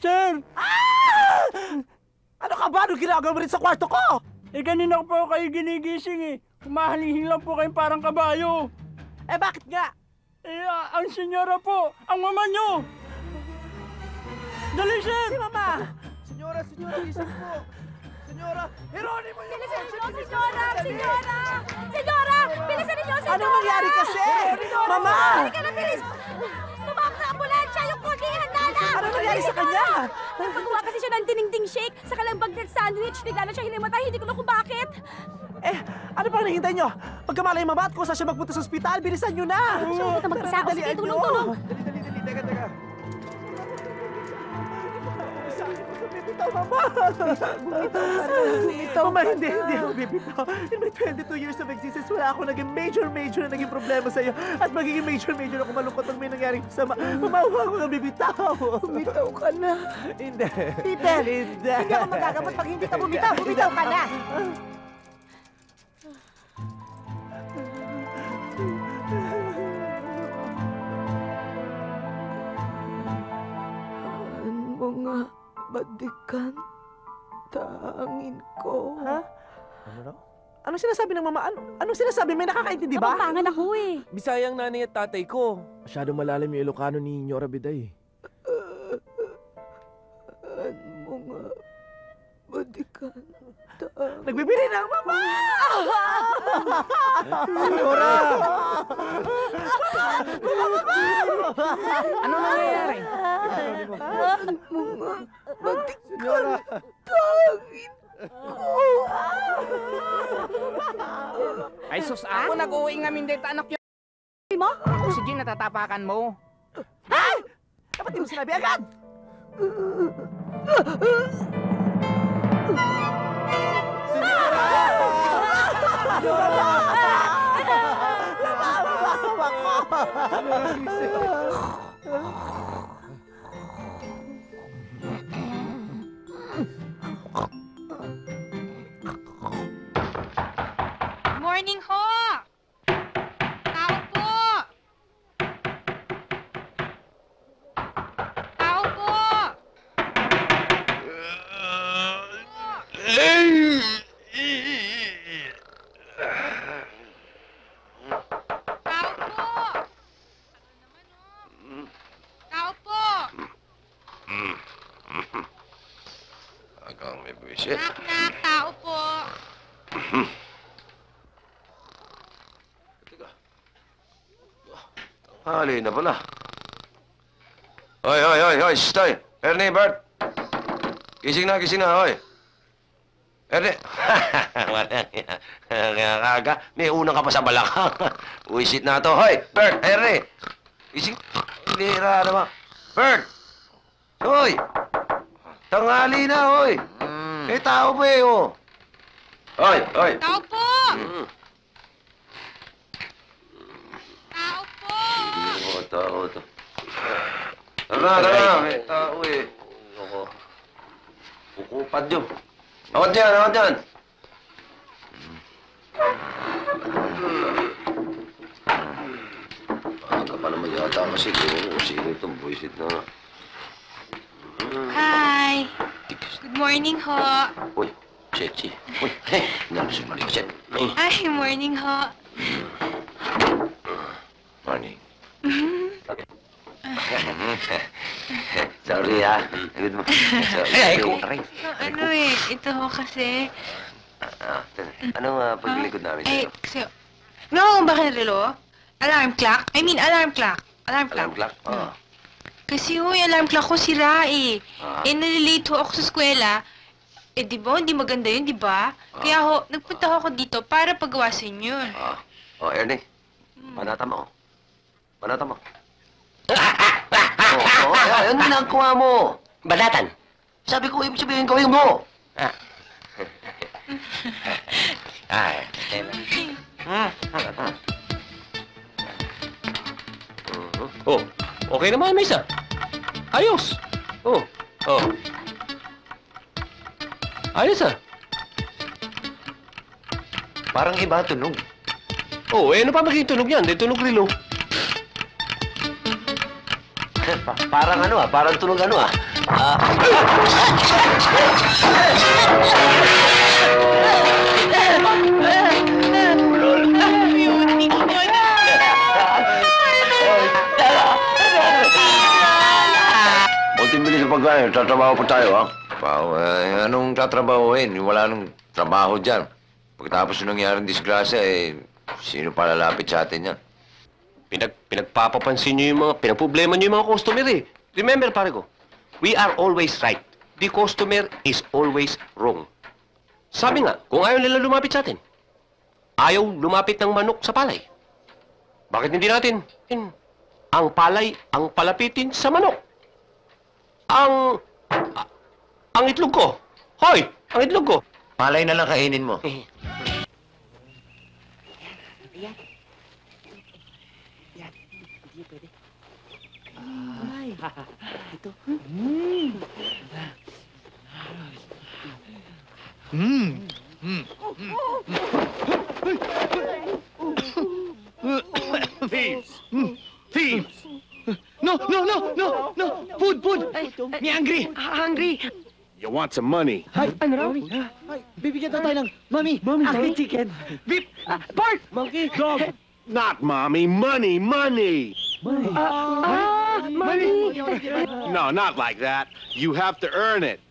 Sir! Ano ka ba? Ano ginagawa mo rin sa kwarto ko? Eh, kanina ko po kayo ginigising eh. Humahalihing lang po kayong parang kabayo. Eh, bakit nga? Eh, ang senyora po, ang mama nyo! Dali, sir! Si Mama! Senyora, gising po! Senyora, Heronimo yun! Bilisan ninyo, senyora! Senyora! Senyora! Bilisan ninyo, senyora! Ano nangyari kasi? Mama! Halika na, bilis! Tumawag na ambulansya! Yung kotse, handa na! Ano nangyari sa kanya? Nagpagawa kasi siya ng dinding shake sa kalambag ng sandwich. Bigla na siya hinimatay. Hindi ko na kung bakit. Eh, ano pang nahihintay nyo? Pagkamalay mama at kung saan siya magpunta sa ospital, bilisan nyo na! Siya magpunta mag-isa. O sige, tulong-tulong. Dali, teka. Bumitaw, mama! Bumitaw. Mama, hindi ako bibitaw. In my 22 years of existence, wala ako naging major na naging problema sa'yo. At magiging major ako malungkot pag may nangyaring sama. Mama, huwag ako nang bibitaw. Bumitaw ka na. Hindi. Peter, Hindi hindi ako magagamot pag hindi ka bumitaw. Bumitaw ka na. Mga badikan, tangin ko. Ha? Ano raw? Anong sinasabi ng mama? Anong sinasabi? May nakakaintindi ba? Kapampangan ako eh. Bisayang nanay at tatay ko. Masyadong malalim yung Ilocano ni Nyora Biday. Mga badikan, Nagbibili na ang mama! Senyora! Ano nangyayari? mga badikan, Senyora! tangin ko. Ay sus, ako nag-uwi nga mindeta anak yun. Mo? Oxygen natatapakan mo. Ay! Dapat di mo sinabi agad! Morning ho! Tao po! Tao po! Tao po! Tao po! Agang may buwisit. Knock, tao po! Hali na pala. Hoy, stay. Ernie, Bert. Gising na, hoy. Ernie. Kaya kaga, may unang ka pa sa balakang. Uwisit na to. Hoy, Bert, Ernie. Gising. Hindi naman. Bert. Hoy. Tanghali na, hoy. May tao pa eh, oh. Hoy. Tao po! Mm. Tao po! Tao to. Tara. May tao eh. Ako. Pukupad yun. Awat dyan. Aga pa naman yata kasi kung sino itong buwisit na. Hi! Good morning ho! Uy, Chechi. Uy, nalusog mali ka, Chet. Ay, morning ho! Morning. Sorry, ha. Good mo. Sorry. Ano eh, ito ho kasi... Anong paglikod namin Ay, sa'yo? kasi... No, bakit relo? Alarm clock? Alarm clock. Alarm clock? Oo. Kasi ho, yung alarm clock ko sira eh. Ah. Nalilate ho ako sa eskwela. Eh, di ba? Hindi maganda yun, di ba? Kaya ho, nagpunta ho ako dito para pagawasin yun. Ernie. Panata mo. Banatan mo. Oo, ano ginagawa mo? Balatan. Sabi ko, ibig sabihin gawin mo. Ay. Oh, okay naman, Misa. Ayos. Oh. Ayos ah. Parang iba ang tunog. Oh, ano pa magiging tunog yan? Di tunog rilo. Parang ano parang tunog ano Konting bilis sa pagkain, tatrabaho pa tayo, ha? Wow, anong tatrabahoin? Wala nang trabaho dyan. Pagkatapos ng nangyaring disgrasya, sino pa lalapit sa atin yan? Pinagpapapansin nyo yung mga, pinaproblema nyo yung mga customer eh. Remember, pare ko, we are always right. The customer is always wrong. Sabi nga, kung ayaw nila lumapit sa atin, ayaw lumapit ng manok sa palay. Bakit hindi natin? Ang palay ang palapitin sa manok. Ang itlog ko. Hoy! Ang itlog ko. Malay na lang kainin mo. Thieves! No! Food! Me hungry! You want some money? Ano raw? Bibigyan tayo ng Mami, aking chicken. Beef! Pork! Monkey, dog. Not mommy, money! Money! No, not like that. You have to earn it.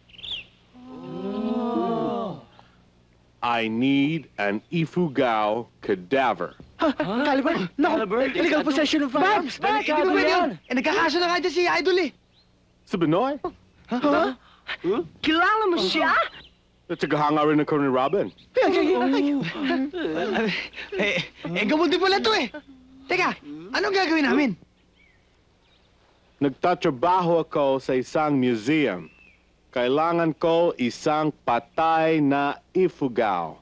I need an Ifugao cadaver. Caliber? No! Illegal possession of firearms! Hindi ko pwede yun! Nagkakaso na nga dyan si Idol eh! Sa Binoy? Huh? Kilala mo siya? Tagahanga rin ako ni Robin. Gabon din pala to eh! Teka, anong gagawin namin? Nagtatrabaho ako sa isang museum. Kailangan ko isang patay na Ifugao.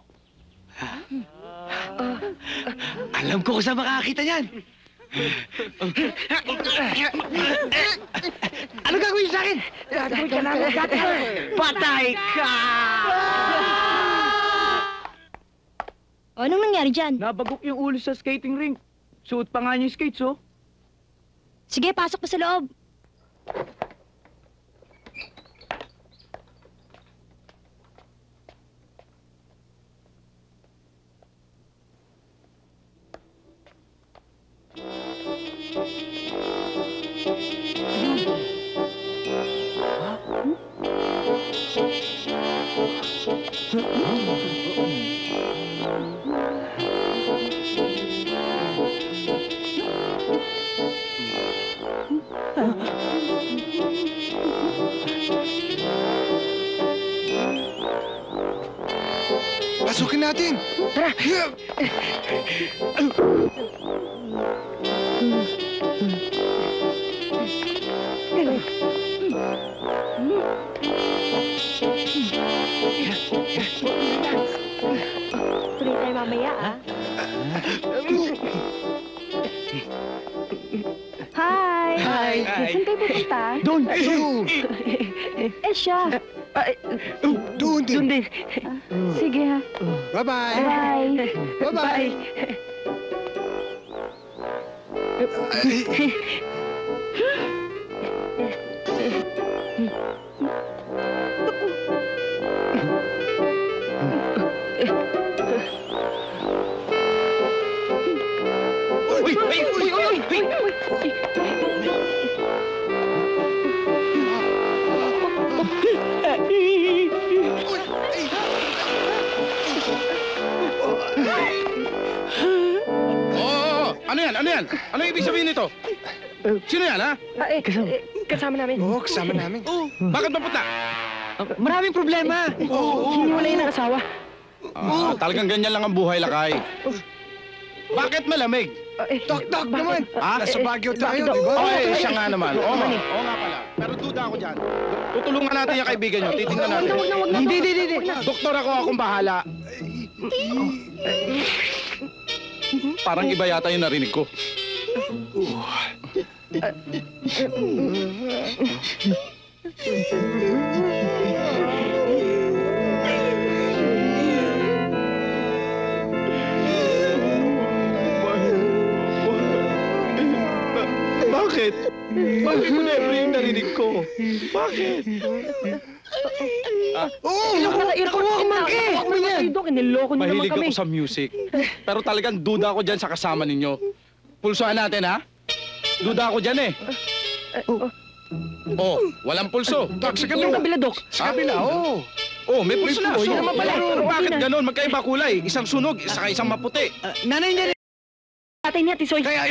Alam ko kung saan makakakita niyan. Ano gagawin sa akin? Gagawin ka namin, patay ka! Anong nangyari dyan? Nabagok yung ulo sa skating rink. Suot pa nga niya yung skates, oh. Sige, pasok pa sa loob. Pasukin natin! Tara! Tuloy tayo mamaya, ah. Hi! Hi! Saan kayo pupunta? Doon! Eh, siya. Doon din! Sige, ha. Bye-bye! Bye. Bye-bye! Ano yan? Ano ibig sabihin nito? Sino yan, ha? Kasama namin. Oo, kasama namin. Bakit mapunta? Maraming problema. Hiniwalay ng asawa. Talagang ganyan lang ang buhay, Lakay. Bakit malamig? Dok naman! Ha? Nasa Baguio tayo, di ba? Okay, siya nga naman. Oo nga pala. Pero duda ako dyan. Tutulungan natin yung kaibigan nyo. Titingnan natin. Hindi. Doktor akong bahala. Parang iba yata yung narinig ko. Bakit? Bakit mo never yung narinig ko? Bakit? Mahilig ako sa music. Pero talagang duda ako dyan sa kasama ninyo. Pulsohan natin, ha? Duda ako dyan, eh. Oh, walang pulso. Dok, sa kabila. Dok. Sa kabila, oo. Oh, may pulso na. Yun naman pala. Pero bakit ganon? Magkaiba kulay. Isang sunog, saka isang maputi. Nanay niya rin. Tatay niya, Tisoy. Kaya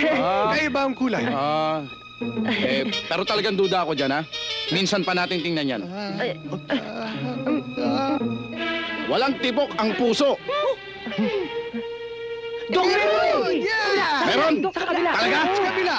iba ang kulay. Pero talagang duda ako dyan, ha? Minsan pa natin tingnan yan. Walang tibok ang puso. Dok, meron! Meron? Dok, sa kabila. Talaga? Sa kabila.